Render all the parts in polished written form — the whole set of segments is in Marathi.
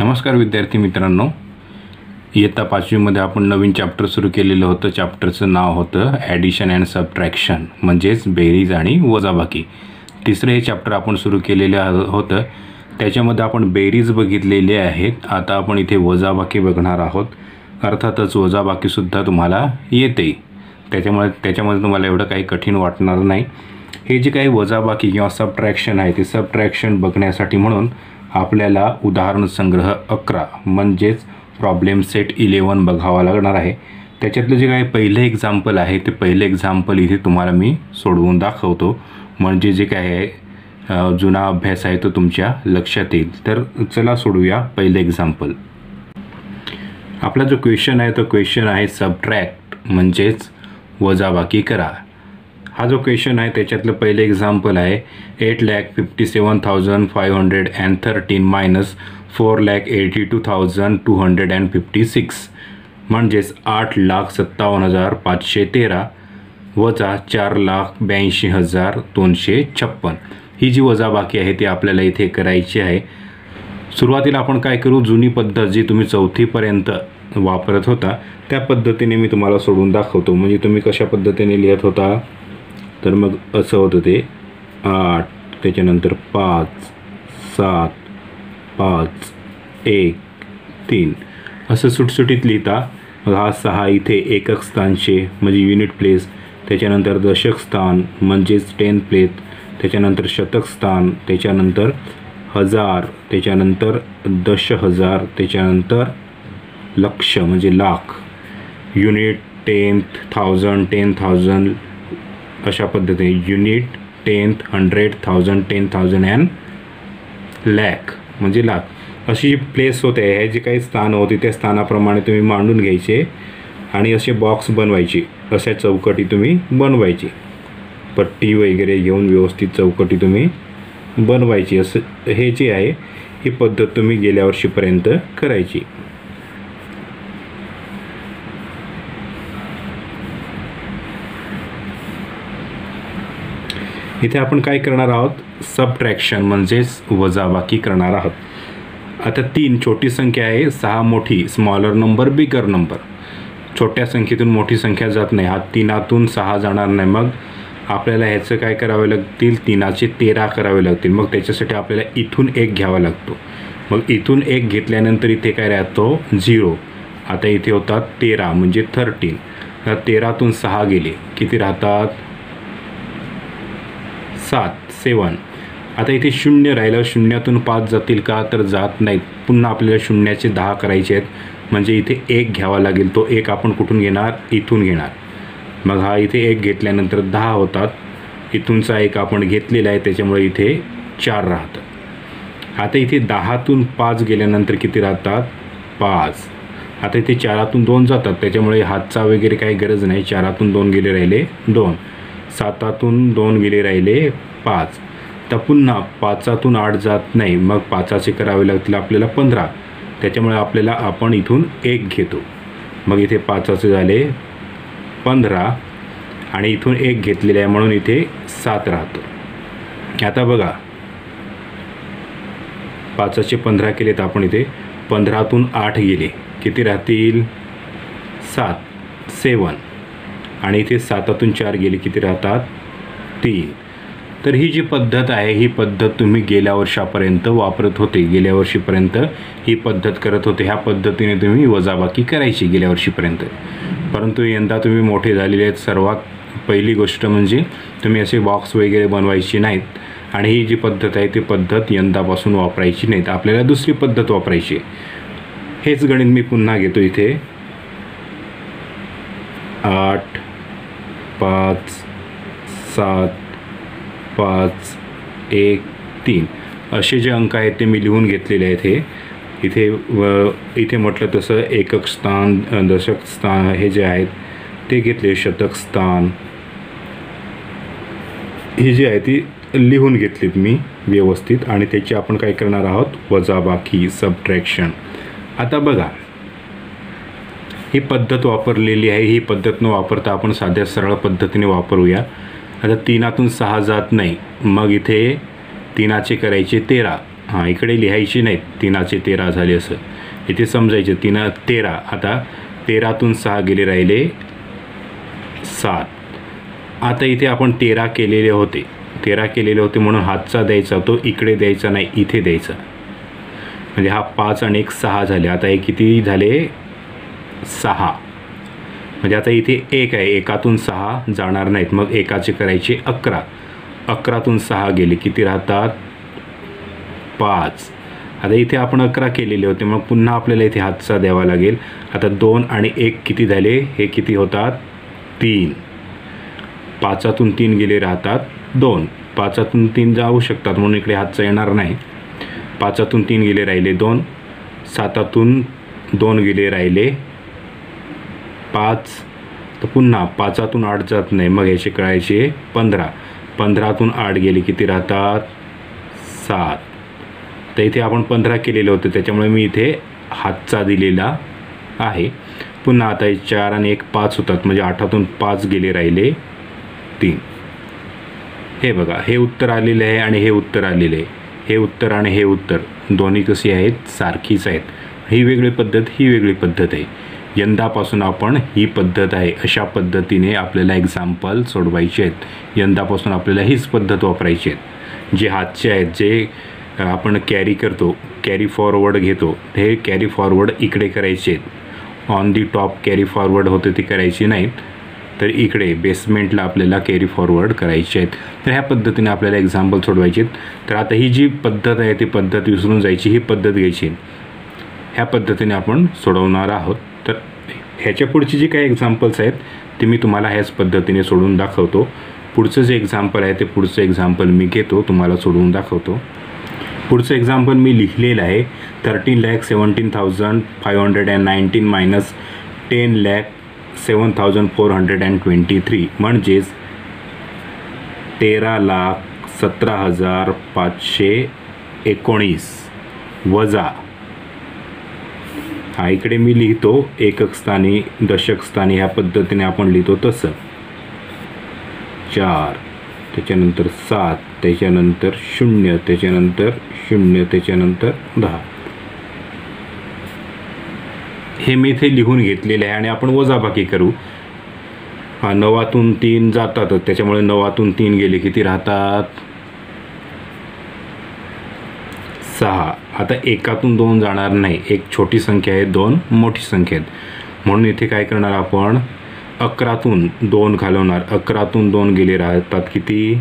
नमस्कार विद्यार्थी मित्रांनो, इयत्ता 5वी मध्ये आपण नवीन चॅप्टर सुरू केलेलं होतं. चॅप्टरचं नाव होतं ॲडिशन अँड सबट्रॅक्शन, म्हणजेच बेरीज आणि वजाबाकी. तिसरं हे चॅप्टर आपण सुरू केलेलं होतं. त्याच्यामध्ये आपण बेरीज बघितलेली आहेत. आता आपण इथे वजाबाकी बघणार आहोत. अर्थातच वजाबाकीसुद्धा तुम्हाला येते, त्याच्यामध्ये तुम्हाला एवढं काही कठीण वाटणार नाही. हे जे काही वजाबाकी किंवा सबट्रॅक्शन आहे ते सबट्रॅक्शन बघण्यासाठी म्हणून आपल्याला उदाहरण संग्रह 11 म्हणजेच प्रॉब्लेम सेट 11 बघावा लागणार आहे. त्याच्यातलं जे काही पहिलं एक्झाम्पल आहे ते पहिलं एक्झाम्पल इथे तुम्हाला मी सोडवून दाखवतो, म्हणजे जे काय आहे जुना अभ्यास आहे तो तुमच्या लक्षात येईल. तर चला सोडूया पहिलं एक्झाम्पल. आपला जो क्वेश्चन आहे तो क्वेश्चन आहे सबट्रॅक्ट म्हणजेच वजाबाकी करा. हा जो क्वेश्चन आहे त्याच्यातलं पहिलं एक्झाम्पल आहे 8,57,513 मायनस 4,82,256 म्हणजेच 8,57,513 वजा 4,82,256. ही जी वजाबाकी आहे ती आपल्याला इथे करायची आहे. सुरुवातीला आपण काय करू, जुनी पद्धत जी तुम्ही 4थीपर्यंत वापरत होता त्या पद्धतीने मी तुम्हाला सोडून दाखवतो. म्हणजे तुम्ही कशा पद्धतीने लिहित होता, तर मग असं होतं ते 8 त्याच्यानंतर 5 7 5 1 3 असं सुटसुटीत लिहिता. मग हा 6 इथे एकक स्थानचे म्हणजे युनिट प्लेस, त्याच्यानंतर दशक स्थान म्हणजेच 10th प्लेस, त्याच्यानंतर शतक स्थान, त्याच्यानंतर हजार, त्याच्यानंतर दशहजार, त्याच्यानंतर लक्ष म्हणजे लाख, युनिट 10th 1000 10,000 अशा पद्धतीने युनिट 10th 100,000 10,000 अँड लॅक म्हणजे लाख. अशी प्लेस होते. हे जे काही स्थान होती त्या स्थानाप्रमाणे तुम्ही मांडून घ्यायचे आणि असे बॉक्स बनवायचे, अशा चौकटी तुम्ही बनवायची, पट्टी वगैरे घेऊन व्यवस्थित चौकटी तुम्ही बनवायची. असं हे जे आहे ही पद्धत तुम्ही गेल्या वर्षीपर्यंत करायची. इथे आपण काय करणार आहोत, सबट्रॅक्शन म्हणजेच वजाबाकी करणार आहोत. आता 3 छोटी संख्या आहे, 6 मोठी स्मॉलर नंबर बिगर नंबर. छोट्या संख्येतून मोठी संख्या जात नाही, हा 3तून 6 जाणार नाही. मग आपल्याला ह्याचं काय करावे लागतील, 3चे 13 करावे लागतील. मग त्याच्यासाठी आपल्याला इथून 1 घ्यावा लागतो. मग इथून 1 घेतल्यानंतर इथे काय राहतो 0. आता इथे होतात 13 म्हणजे 13. 13तून 6 गेले किती राहतात 7. आता इथे 0 राहिलं, 0तून 5 जातील का, तर जात नाहीत. पुन्हा आपल्याला शून्याचे 10 करायचे आहेत, म्हणजे इथे 1 घ्यावा लागेल. तो 1 आपण कुठून घेणार, इथून घेणार. मग हा इथे 1 घेतल्यानंतर 10 होतात. इथूनचा 1 आपण घेतलेला आहे त्याच्यामुळे इथे 4 राहतात. आता इथे 10तून 5 गेल्यानंतर किती राहतात 5. आता इथे 4तून 2 जातात त्याच्यामुळे हातचा वगैरे काही गरज नाही. 4तून 2 गेले राहिले 2. 7तून 2 गेले राहिले 5. तर पुन्हा 5तून 8 जात नाही, मग 5चे करावे लागतील आपल्याला 15. त्याच्यामुळे आपल्याला आपण इथून 1 घेतो. मग इथे 5चे झाले 15 आणि इथून 1 घेतलेले आहे म्हणून इथे 7 राहतो. आता बघा 5चे 15 केले तर आपण इथे 15तून 8 गेले किती राहतील 7 आणि इथे 7तून 4 गेले किती राहतात 3. तर ही जी पद्धत आहे ही पद्धत तुम्ही गेल्या वर्षापर्यंत वापरत होते. गेल्या वर्षीपर्यंत ही पद्धत करत होते. ह्या पद्धतीने तुम्ही वजाबाकी करायची गेल्या वर्षीपर्यंत. परंतु यंदा तुम्ही मोठे झालेले आहेत. सर्वात पहिली गोष्ट म्हणजे तुम्ही असे बॉक्स वगैरे बनवायची नाहीत आणि ही जी पद्धत आहे ती पद्धत यंदापासून वापरायची नाहीत. आपल्याला दुसरी पद्धत वापरायची आहे. हेच गणित मी पुन्हा घेतो. इथे 8 5 7 5 1 3 असे जे अंक आहेत ते मी लिहून घेतलेले आहेत. इथे म्हटलं तसं एकक स्थान, दशक स्थान हे जे आहेत ते घेतले, शतक स्थान ही जी आहे ती लिहून घेतलीत मी व्यवस्थित. आणि त्याची आपण काय करणार आहोत वजाबाकी सबट्रॅक्शन. आता बघा ही पद्धत वापरलेली आहे. ही पद्धत न वापरता आपण साध्या सरळ पद्धतीने वापरूया. आता 3तून 6 जात नाही, मग इथे 3चे करायचे 13. हां इकडे लिहायची नाहीत 3चे 13 झाले असं, इथे समजायचे 3 13. आता 13तून 6 गेले राहिले 7. आता इथे आपण 13 केलेले होते म्हणून हातचा द्यायचा तो इकडे द्यायचा नाही, इथे द्यायचा. म्हणजे हा 5 आणि 1 6 झाले. आता हे किती झाले 6. म्हणजे आता इथे 1 आहे, 1तून 6 जाणार नाहीत, मग 1चे करायचे 11. 11तून 6 गेले किती राहतात 5. आता इथे आपण 11 केलेले होते, मग पुन्हा आपल्याला इथे हातचा द्यावा लागेल. आता 2 आणि 1 किती झाले, हे किती होतात 3. 5तून 3 गेले राहतात 2. 5तून 3 जाऊ शकतात म्हणून इकडे हातचा येणार नाही. 5तून 3 गेले राहिले 2. 7तून 2 गेले राहिले 5. तर पुन्हा 5तून 8 जात नाही, मग याचे कळायचे 15. 15तून 8 गेले किती राहतात 7. तर इथे आपण 15 केलेले होते, त्याच्यामुळे मी इथे हातचा दिलेला आहे. पुन्हा आता 4 आणि 1 5 होतात, म्हणजे 8तून 5 गेले राहिले 3. हे बघा, हे उत्तर आलेले आहे आणि हे उत्तर आलेले आहे. हे उत्तर आणि हे उत्तर दोन्ही कशी आहेत सारखीच आहेत. ही वेगळी पद्धत, ही वेगळी पद्धत आहे. यंदापासून आपण ही पद्धत आहे अशा पद्धतीने आपल्याला एक्झाम्पल सोडवायचे आहेत. यंदापासून आपल्याला हीच पद्धत वापरायची आहेत. जे हातचे आहेत, जे आपण कॅरी करतो, कॅरी फॉरवर्ड घेतो, हे कॅरी फॉरवर्ड इकडे करायचे आहेत. On the top carry forward होते ती करायची नाहीत, तर इकडे बेसमेंटला आपल्याला कॅरी फॉरवर्ड करायचे आहेत. तर ह्या पद्धतीने आपल्याला एक्झाम्पल सोडवायचे आहेत. तर आता ही जी पद्धत आहे ती पद्धत विसरून जायची, ही पद्धत घ्यायची. ह्या पद्धतीने आपण सोडवणार आहोत. तर ह्याच्या पुढची जी काही एक्झाम्पल्स आहेत ते मी तुम्हाला ह्याच पद्धतीने सोडून दाखवतो. पुढचं जे एक्झाम्पल आहे ते पुढचं एक्झाम्पल मी घेतो, तुम्हाला सोडवून दाखवतो. पुढचं एक्झाम्पल मी लिहिलेलं आहे. 13,17,519 मायनस 10,07,423 म्हणजेच 13,17,519 वजा, हा इकडे मी लिहितो एकक स्थानी दशक स्थानी, ह्या पद्धतीने आपण लिहितो तसं 4, त्याच्यानंतर 7, त्याच्यानंतर 0, त्याच्यानंतर 0, त्याच्यानंतर 10. हे मी इथे लिहून घेतलेले आहे आणि आपण वजाबाकी करू. 9तून 3 जातातच, त्याच्यामुळे 9तून 3 गेले किती राहतात 6. आता 1तून 2 जाणार नाही, एक छोटी संख्या आहे, 2 मोठी संख्या आहेत, म्हणून इथे काय करणार आपण 11तून 2 घालवणार. 11तून 2 गेले राहतात किती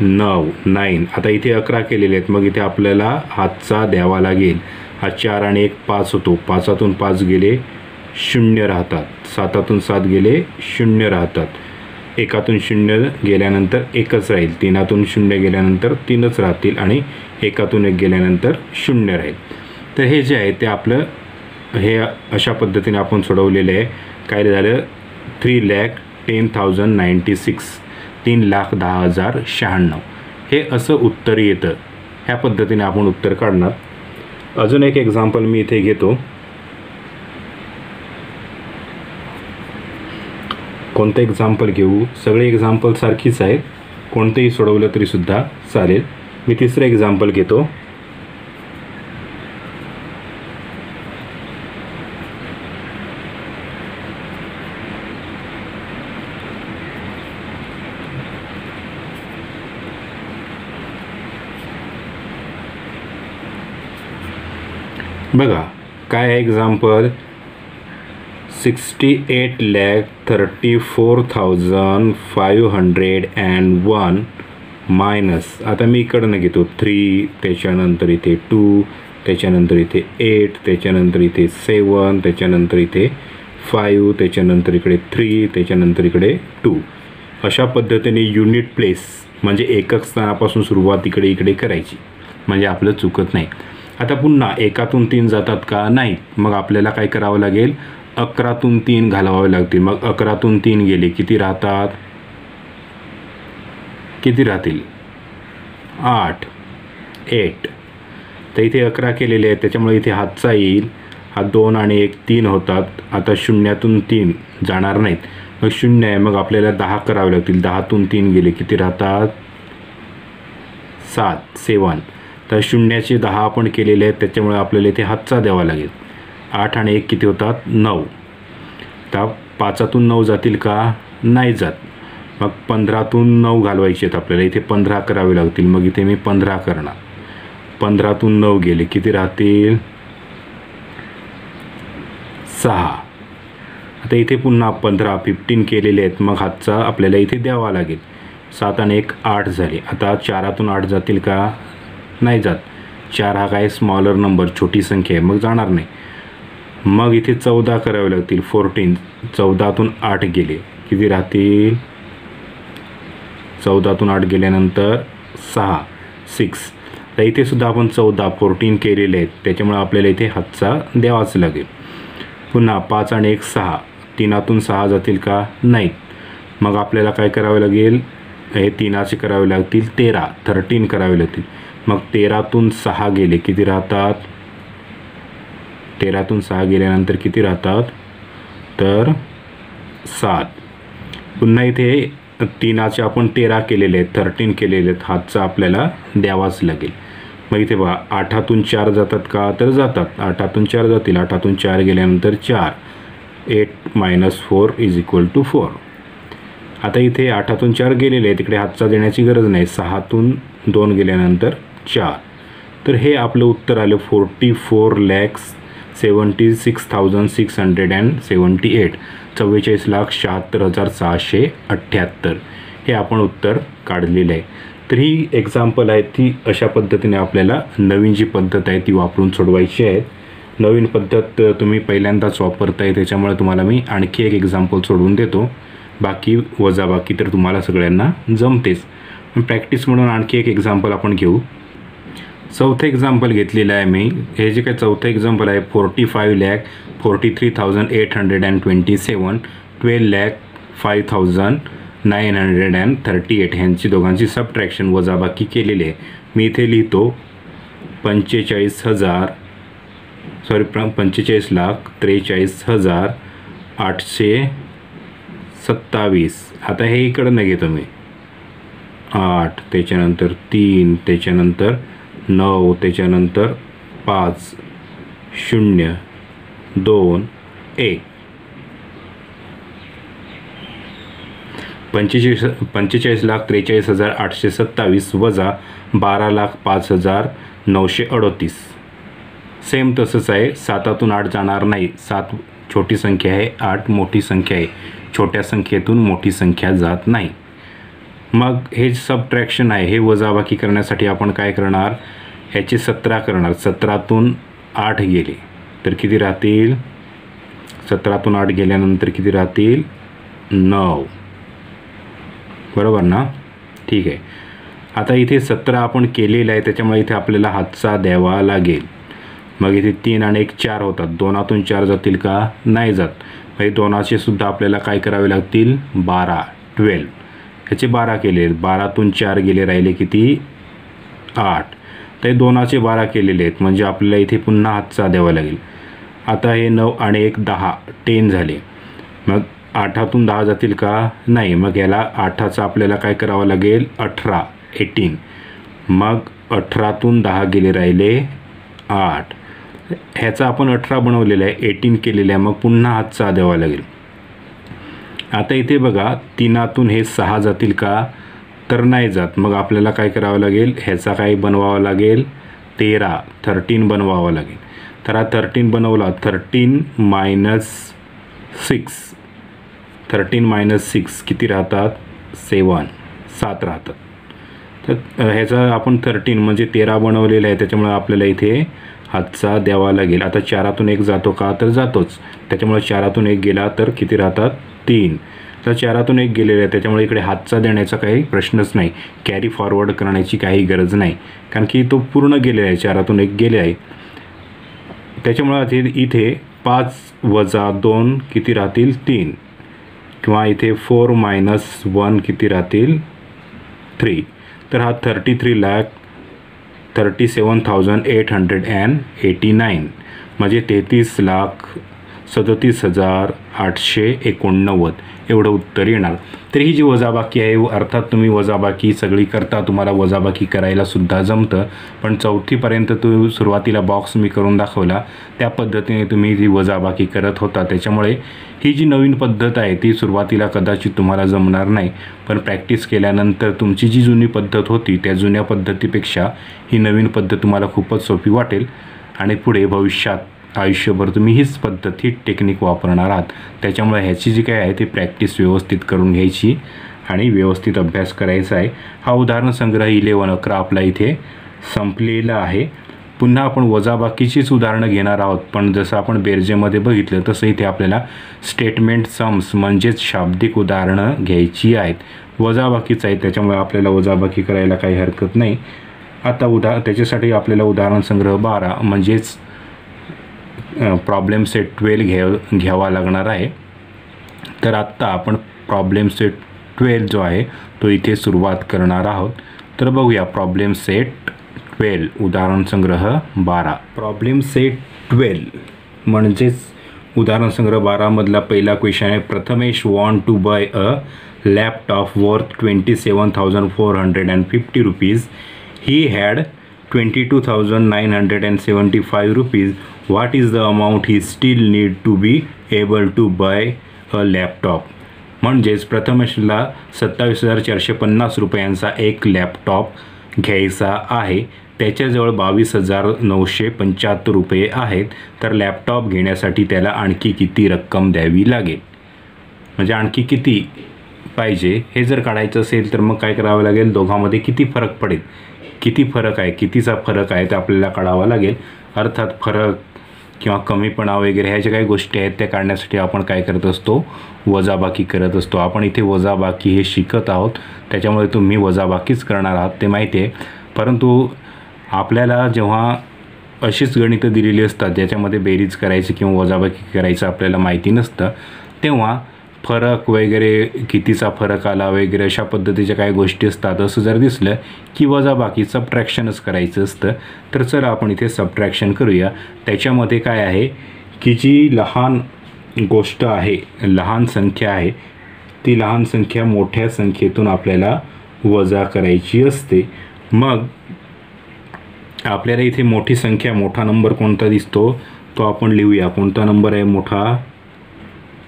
9. आता इथे 11 केलेले आहेत, मग इथे आपल्याला हातचा द्यावा लागेल. हा 4 आणि 1 5 होतो. 5तून 5 गेले 0 राहतात. 7तून 7 गेले 0 राहतात. 1तून 0 गेल्यानंतर 1च राहील. 3तून 0 गेल्यानंतर 3च राहतील आणि 1तून 1 गेल्यानंतर 0 राहील. तर हे जे आहे ते आपलं हे अशा पद्धतीने आपण सोडवलेलं आहे. काय झालं 3,10,096, 3,10,096 हे असं उत्तर येतं. ह्या पद्धतीने आपण उत्तर काढणार. अजून एक एक्झाम्पल मी इथे घेतो. कोणतं एक्झाम्पल घेऊ, सगळे एक्झाम्पल सारखीच आहेत, कोणतेही सोडवलं तरीसुद्धा चालेल. मी तिसरं एक्झाम्पल घेतो. बघा काय आहे एक्झाम्पल 68,34,501 मायनस, आता मी इकडनं घेतो 3, त्याच्यानंतर इथे 2, त्याच्यानंतर इथे 8, त्याच्यानंतर इथे 7, त्याच्यानंतर इथे 5, त्याच्यानंतर इकडे 3, त्याच्यानंतर इकडे 2. अशा पद्धतीने युनिट प्लेस म्हणजे एकक स्थानापासून सुरुवात इकडे इकडे करायची, म्हणजे आपलं चुकत नाही. आता पुन्हा 1तून 3 जातात का, नाही, मग आपल्याला काय करावं लागेल 11तून 3 घालवावे लागतील. मग 11तून 3 गेले किती राहतात, किती राहतील 8. तर इथे 11 केलेले आहेत, त्याच्यामुळे इथे हातचा येईल. हा 2 आणि 1 3 होतात. आता 0तून 3 जाणार नाहीत, मग 0 आहे, मग आपल्याला 10 करावे लागतील. 10तून 3 गेले किती राहतात 7 7. तर शून्याचे 10 आपण केलेले आहेत, त्याच्यामुळे आपल्याला इथे हातचा द्यावा लागेल. 8 आणि 1 किती होतात? 9. तर 5तून 9 जातील का? नाही जात. मग 15तून 9 घालवायचे आहेत आपल्याला, इथे 15 करावे लागतील. मग इथे मी 15 करणार. 15तून 9 गेले, किती राहतील? 6. आता इथे पुन्हा 15 केलेले आहेत, मग हातचा आपल्याला इथे द्यावा लागेल. 7 आणि 1 8 झाले. आता 4तून 8 जातील का? नाही जात. 4 हा काय स्मॉलर नंबर, छोटी संख्या आहे, मग जाणार नाही. मग इथे 14 करावे लागतील. 14. 14तून 8 गेले, किती राहतील? 14तून 8 गेल्यानंतर 6 6. तर इथे सुद्धा आपण 14 केलेले आहेत, त्याच्यामुळे आपल्याला इथे हातचा द्यावाच लागेल. पुन्हा 5 आणि 1 6. 3तून 6 जातील का? नाही. मग आपल्याला काय करावे लागेल? हे 3चे करावे लागतील 13 करावे लागतील. मग 13तून 6 गेले, किती राहतात? 13तून 6 गेल्यानंतर किती राहतात? तर 7. पुन्हा इथे 3चे आपण 13 केलेले आहेत, 13 केलेले आहेत, हातचा आपल्याला द्यावाच लागेल. मग इथे बघा 8तून 4 जातात का? तर जातात. 8तून 4 जातील. 8तून 4 गेल्यानंतर 4. 8 - 4 = 4. आता इथे 8तून 4 गेलेले आहे, तिकडे हातचा देण्याची गरज नाही. 6तून 2 गेल्यानंतर 4. तर हे आपलं उत्तर आलं 44,76,678. 44,76,678. हे आपण उत्तर काढलेलं आहे. तर ही एक्झाम्पल आहे, ती अशा पद्धतीने आपल्याला नवीन जी पद्धत आहे ती वापरून सोडवायची आहे. नवीन पद्धत तुम्ही पहिल्यांदाच वापरताय, त्याच्यामुळे तुम्हाला मी आणखी एक एक्झाम्पल सोडवून देतो. बाकी वजाबाकी तर तुम्हाला सगळ्यांना जमतेच. प्रॅक्टिस म्हणून आणखी एक एक्झाम्पल आपण घेऊ. चौथं एक्झाम्पल घेतलेलं आहे मी. हे जे काय चौथं एक्झाम्पल आहे 45,43,827. 12,05,938 ह्यांची दोघांची सबट्रॅक्शन वजाबाकी केलेली आहे. मी इथे लिहितो 45,43,827. आता हे इकडं नाही घेतो मी. 8, त्याच्यानंतर 3, त्याच्यानंतर 9, त्याच्यानंतर 5 0 2 1. 45,43,827 वजा 12,05,938. सेम तसंच आहे. 7तून 8 जाणार नाही. 7 छोटी संख्या आहे, 8 मोठी संख्या आहे. छोट्या संख्येतून मोठी संख्या जात नाही. मग हे सबट्रॅक्शन आहे, हे वजाबाकी करण्यासाठी आपण काय करणार? ह्याचे 17 करणार. 17तून 8 गेले तर किती राहतील? 17तून 8 गेल्यानंतर किती राहतील? 9. बरोबर ना? ठीक आहे. आता इथे 17 आपण केलेलं आहे, त्याच्यामुळे इथे आपल्याला हातचा द्यावा लागेल. मग इथे 3 आणि 1 4 होतात. 2तून 4 जातील का? नाही जात. म्हणजे 2चे सुद्धा आपल्याला काय करावे लागतील? 12 12. ह्याचे 12 केले. 12तून 4 गेले, राहिले किती? 8. तर 2चे 12 केलेले आहेत, म्हणजे आपल्याला इथे पुन्हा हातचा द्यावा लागेल. आता हे 9 आणि 1 10 10 झाले. मग 8तून 10 जातील का? नाही. मग याला 8चा आपल्याला काय करावं लागेल? 18 18. मग 18तून 10 गेले, राहिले 8. ह्याचा आपण 18 बनवलेला आहे, 18 केलेलं आहे. मग पुन्हा हातचा द्यावा लागेल. आता इथे बघा 3तून हे 6 जातील का? तर नाही जात. मग आपल्याला काय करावं लागेल? ह्याचा काय बनवावा लागेल? 13 बनवावा लागेल. तर हा 13 बनवला. 13 - 6 किती राहतात? 7 राहतात. तर ह्याचा आपण 13 म्हणजे 13 बनवलेला आहे, त्याच्यामुळे आपल्याला इथे हातचा द्यावा लागेल. आता 4तून 1 जातो का? तर जातोच. त्याच्यामुळे 4तून 1 गेला तर किती राहतात? 3. तर 4तून 1 गेलेलं आहे, त्याच्यामुळे इकडे हातचा देण्याचा काही प्रश्नच नाही. कॅरी फॉरवर्ड करण्याची काही गरज नाही, कारण की तो पूर्ण गेलेला आहे. 4तून 1 गेले आहे, त्याच्यामुळे इथे 5 वजा 2 किती राहतील? 3. किंवा इथे 4 - 1 किती राहतील? 3. तर हा 33,37,889 म्हणजे 37,889 एवढं उत्तर येणार. तर ही जी वजाबाकी आहे, अर्थात तुम्ही वजाबाकी सगळी करता, तुम्हाला वजाबाकी करायला सुद्धा जमतं, पण चौथीपर्यंत सुरुवातीला बॉक्स मी करून दाखवला त्या पद्धतीने तुम्ही जी वजाबाकी करत होता. त्याच्यामुळे ही जी नवीन पद्धत आहे ती सुरुवातीला कदाचित तुम्हाला जमणार नाही, पण प्रॅक्टिस केल्यानंतर तुमची जी जुनी पद्धत होती त्या जुन्या पद्धतीपेक्षा ही नवीन पद्धत तुम्हाला खूपच सोपी वाटेल आणि पुढे भविष्यात आयुष्यभर तुम्ही हीच पद्धत, ही टेक्निक वापरणार आहात. त्याच्यामुळे ह्याची जी काय आहे ती प्रॅक्टिस व्यवस्थित करून घ्यायची आणि व्यवस्थित अभ्यास करायचा आहे. हा उदाहरण संग्रह 11-11 आपला इथे संपलेला आहे. पुन्हा आपण वजाबाकीचीच उदाहरणं घेणार आहोत, पण जसं आपण बेरजेमध्ये बघितलं तसं इथे आपल्याला स्टेटमेंट सम्स म्हणजेच शाब्दिक उदाहरणं घ्यायची आहेत. वजाबाकीच आहे त्याच्यामुळे आपल्याला वजाबाकी करायला काही हरकत नाही. आता त्याच्यासाठी आपल्याला उदाहरण संग्रह 12 म्हणजेच प्रॉब्लेम सेट 12 घ्यावा लागणार आहे. तर आत्ता आपण प्रॉब्लेम सेट 12 जो आहे तो इथे सुरुवात करणार आहोत. तर बघूया प्रॉब्लेम सेट 12 उदाहरण संग्रह 12. प्रॉब्लेम सेट 12 म्हणजेच उदाहरण संग्रह 12 मधला पहिला क्वेश्चन आहे. Prathamesh want to buy a laptop worth 27,450 rupees. He had 22,975 rupees. What is the amount he still need to be able to buy a laptop? म्हणजेच प्रथमेशला 27,450 रुपयांचा एक लॅपटॉप घ्यायचा आहे. त्याच्याजवळ 22,975 रुपये आहेत. तर लॅपटॉप घेण्यासाठी त्याला आणखी किती रक्कम द्यावी लागेल, म्हणजे आणखी किती पाहिजे हे जर काढायचं असेल तर मग काय करावं लागेल, दोघांमध्ये किती फरक पडेल, किती फरक आहे, कितीचा फरक आहे ते आपल्याला काढावा लागेल. अर्थात फरक किंवा कमीपणा वगैरे ह्या ज्या काही गोष्टी आहेत त्या काढण्यासाठी आपण काय करत असतो, वजाबाकी करत असतो. आपण इथे वजाबाकी हे शिकत आहोत त्याच्यामुळे तुम्ही वजाबाकीच करणार आहात ते माहिती आहे. परंतु आपल्याला जेव्हा अशीच गणितं दिलेली असतात ज्याच्यामध्ये बेरीज करायची किंवा वजाबाकी करायचं आपल्याला माहिती नसतं, तेव्हा फरक वगैरे कितीचा फरक आला वगैरे अशा पद्धतीच्या काही गोष्टी असतात. असं जर दिसलं की वजाबाकी सबट्रॅक्शनच करायचं असतं. तर चला आपण इथे सबट्रॅक्शन करूया. त्याच्यामध्ये काय आहे की जी लहान गोष्ट आहे, लहान संख्या आहे, ती लहान संख्या मोठ्या संख्येतून आपल्याला वजा करायची असते. मग आपल्याला इथे मोठी संख्या, मोठा नंबर कोणता दिसतो तो आपण लिहूया. कोणता नंबर आहे मोठा,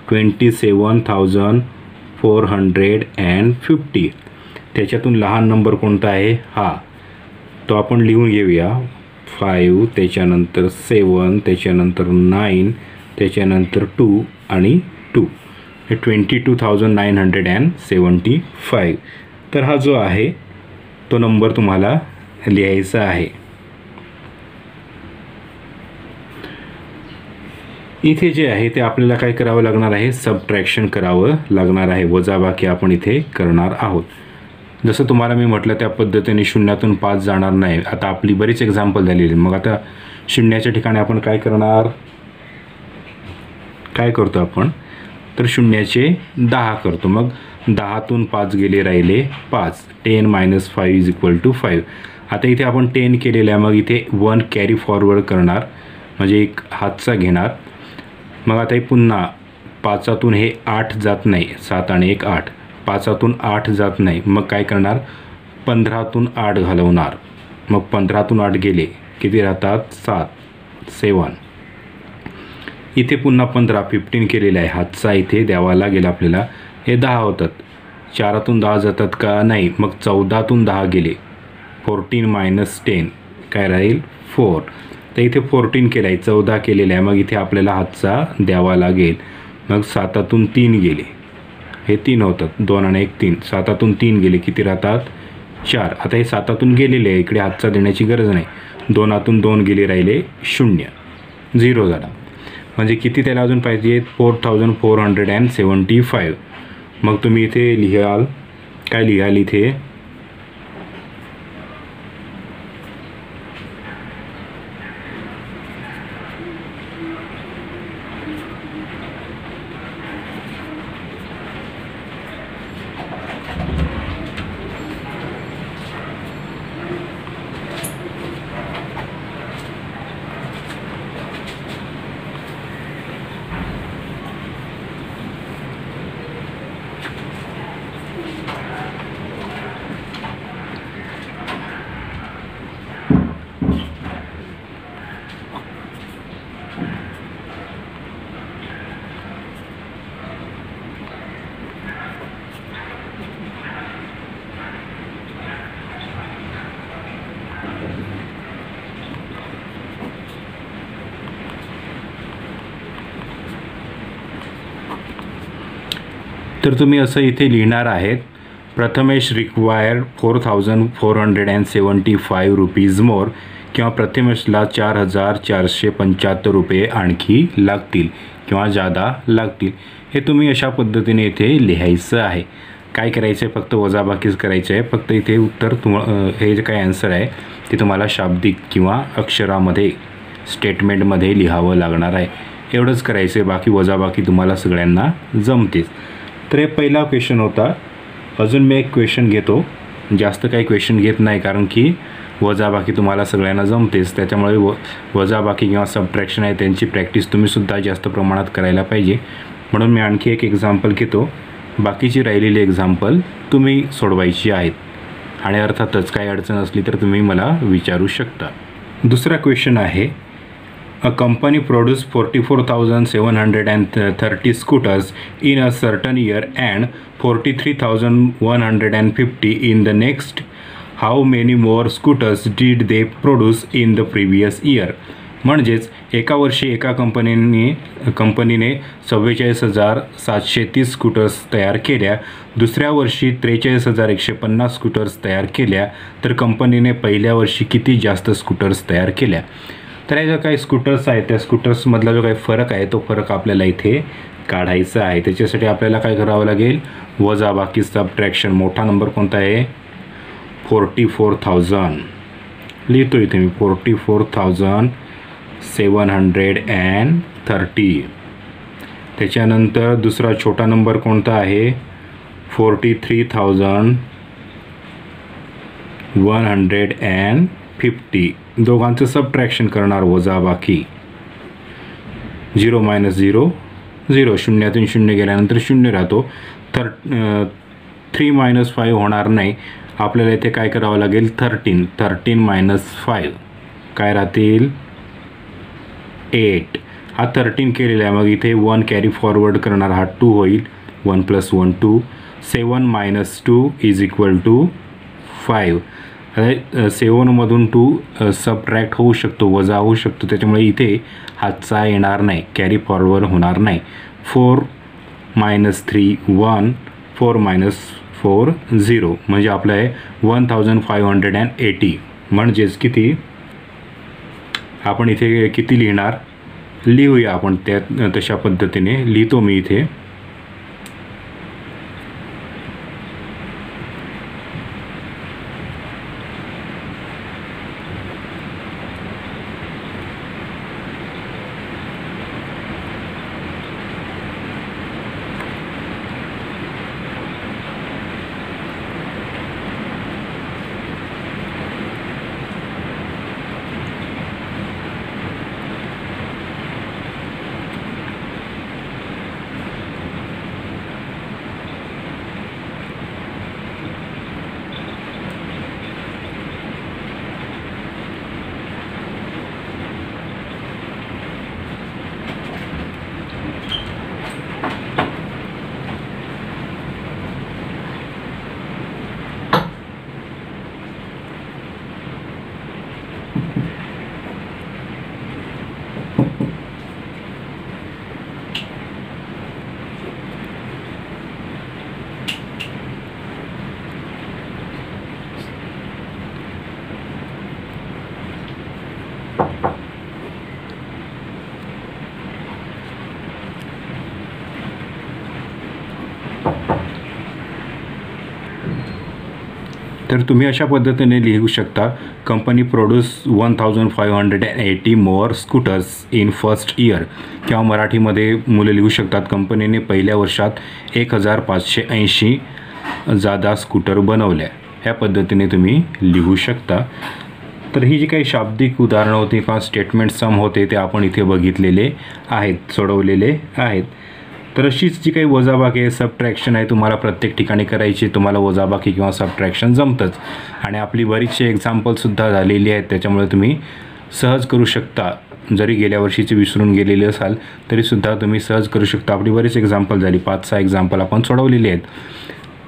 27,450. त्याच्यातून लहान नंबर कोणता आहे, हा, तो आपण लिहून घेऊया. 5, त्याच्यानंतर 7, त्याच्यानंतर 9, त्याच्यानंतर 2 आणि 2, हे 22,975. तर हा जो आहे तो नंबर तुम्हाला लिहायचा आहे. इथे जे आहे ते आपल्याला काय करावं लागणार आहे, सबट्रॅक्शन करावं लागणार आहे. वजाबाकी आपण इथे करणार आहोत. जसं तुम्हाला मी म्हटलं त्या पद्धतीने शून्यातून 5 जाणार नाही. आता आपली बरीच एक्झाम्पल झालेली. मग आता शून्याच्या ठिकाणी आपण काय करणार, काय करतो आपण, तर शून्याचे 10 करतो. मग 10तून 5 गेले, राहिले 5. 10 - 5 = 5. आता इथे आपण 10 केलेलं आहे. मग इथे 1 कॅरी फॉरवर्ड करणार, म्हणजे एक हातचा घेणार. मग आता हे पुन्हा 5तून हे 8 जात नाही, 7 आणि 1 8, 5तून 8 जात नाही. मग काय करणार, 15तून 8 घालवणार. मग 15तून 8 गेले, किती राहतात, 7, 7. इथे पुन्हा 15 केलेलं आहे, हातचा इथे द्यावा लागेल आपल्याला. हे 10 होतात. 4तून 10 जातात का, नाही. मग 14तून 10 गेले, 14 - 10 काय राहील, 4. तर इथे 14 केलं आहे, 14 केलेलं आहे. मग इथे आपल्याला हातचा द्यावा लागेल. मग 7तून 3 गेले, हे 3 होतात, 2 आणि 1 3. 7तून 3 गेले, किती राहतात, 4. आता हे 7तून गेलेले आहे, इकडे हातचा देण्याची गरज नाही. 2तून 2 गेले, राहिले 0, 0 झाला. म्हणजे किती त्याला अजून पाहिजे, 4,475. मग तुम्ही इथे लिहाल, काय लिहाल इथे, तर तुम्ही असं इथे लिहिणार आहेत, प्रथमेश रिक्वायर्ड 4475 रुपीज मोर, किंवा प्रथमेशला 4475 रुपये आणखी लागतील किंवा जादा लागतील. हे तुम्ही अशा पद्धतीने इथे लिहायचं आहे. काय करायचं आहे, फक्त वजाबाकीच करायचं आहे. फक्त इथे उत्तर हे जे काही आन्सर आहे ते तुम्हाला शाब्दिक किंवा अक्षरामध्ये स्टेटमेंटमध्ये लिहावं लागणार आहे. एवढंच करायचं आहे, बाकी वजाबाकी तुम्हाला सगळ्यांना जमतेच. तर हे पहिला क्वेश्चन होता. अजून मी एक क्वेश्चन घेतो, जास्त काही क्वेश्चन घेत नाही कारण की वजाबाकी तुम्हाला सगळ्यांना जमतेच. त्याच्यामुळे वजाबाकी किंवा सबट्रॅक्शन आहे त्यांची प्रॅक्टिस तुम्हीसुद्धा जास्त प्रमाणात करायला पाहिजे. म्हणून मी आणखी एक एक्झाम्पल घेतो. बाकीची राहिलेली एक्झाम्पल तुम्ही सोडवायची आहेत आणि अर्थातच काही अडचण असली तर तुम्ही मला विचारू शकता. दुसरा क्वेश्चन आहे, A company produced 44,730 scooters in a certain year and 43,150 in the next. How many more scooters did they produce in the previous year? म्हणजेच एका वर्षी एका कंपनीने 44,730 स्कूटर्स तयार केल्या, दुसऱ्या वर्षी 43,150 स्कूटर्स तयार केल्या, तर कंपनीने पहिल्या वर्षी किती जास्त स्कूटर्स तयार केल्या. तर हे जो काही स्कूटर्स आहेत त्या स्कूटर्समधला जो काही फरक आहे तो फरक आपल्याला इथे काढायचा आहे. त्याच्यासाठी आपल्याला काय करावं लागेल, वजाबाकी सबट्रॅक्शन. मोठा नंबर कोणता आहे, 44,000 लिहितो इथे मी, 44,730. त्याच्यानंतर दुसरा छोटा नंबर कोणता आहे, 43,150. दोघांचं सबट्रॅक्शन करणार, वजाबाकी. 0 - 0 0, शून्यातून शून्य गेल्यानंतर शून्य राहतो. 3 - 5 होणार नाही. आपल्याला इथे काय करावं लागेल, 13 - 5 काय राहतील, 8. हा 13 केलेला आहे. मग इथे 1 कॅरी फॉरवर्ड करणार, हा 2 होईल. 1 + 1 2. 7 - 2 = 5. 7मधून 2 सबट्रॅक्ट होऊ शकतो, वजा होऊ शकतो. त्याच्यामुळे इथे हातचा येणार नाही, कॅरी फॉरवर्ड होणार नाही. 4 - 3 1, 4 - 4 0, म्हणजे आपलं आहे 1580. म्हणजेच किती, आपण इथे किती लिहिणार, लिहूया आपण त्या तशा पद्धतीने लिहितो मी इथे. तर तुम्ही अशा पद्धतीने लिहू शकता, company produce 1580 more scooters in first year. किंवा मराठीमध्ये मुलं लिहू शकतात, कंपनीने पहिल्या वर्षात 1580 जादा स्कूटर बनवल्या. ह्या पद्धतीने तुम्ही लिहू शकता. तर ही जी काही शाब्दिक उदाहरणं होती किंवा स्टेटमेंट सम होते ते आपण इथे बघितलेले आहेत, सोडवलेले आहेत. तर अशीच जी काही वजाबाकी आहे, सबट्रॅक्शन आहे, तुम्हाला प्रत्येक ठिकाणी करायची. तुम्हाला वजाबाकी किंवा सबट्रॅक्शन जमतंच आणि आपली बरीचशी एक्झाम्पलसुद्धा झालेली आहेत. त्याच्यामुळे तुम्ही सहज करू शकता. जरी गेल्या वर्षीचे विसरून गेलेले असाल तरीसुद्धा तुम्ही सहज करू शकता. आपली बरीच एक्झाम्पल झाली, 5-6 एक्झाम्पल आपण सोडवलेली आहेत.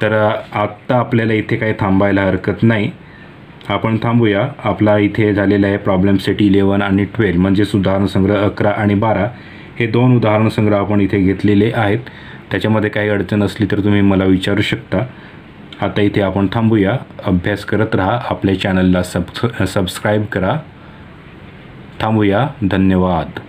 तर आत्ता आपल्याला इथे काही थांबायला हरकत नाही, आपण थांबूया. आपला इथे झालेला आहे प्रॉब्लेम सेट 11 आणि 12, म्हणजेच उदाहरण संग्रह 11 आणि 12. हे 2 उदाहरण संग्रह आपण इथे घेतलेले आहेत. त्याच्यामध्ये काही अडचण असली तर तुम्ही मला विचारू शकता. आता इथे आपण थांबूया. अभ्यास करत राहा. आपल्या चॅनलला सबस्क्राईब करा. थांबूया. धन्यवाद.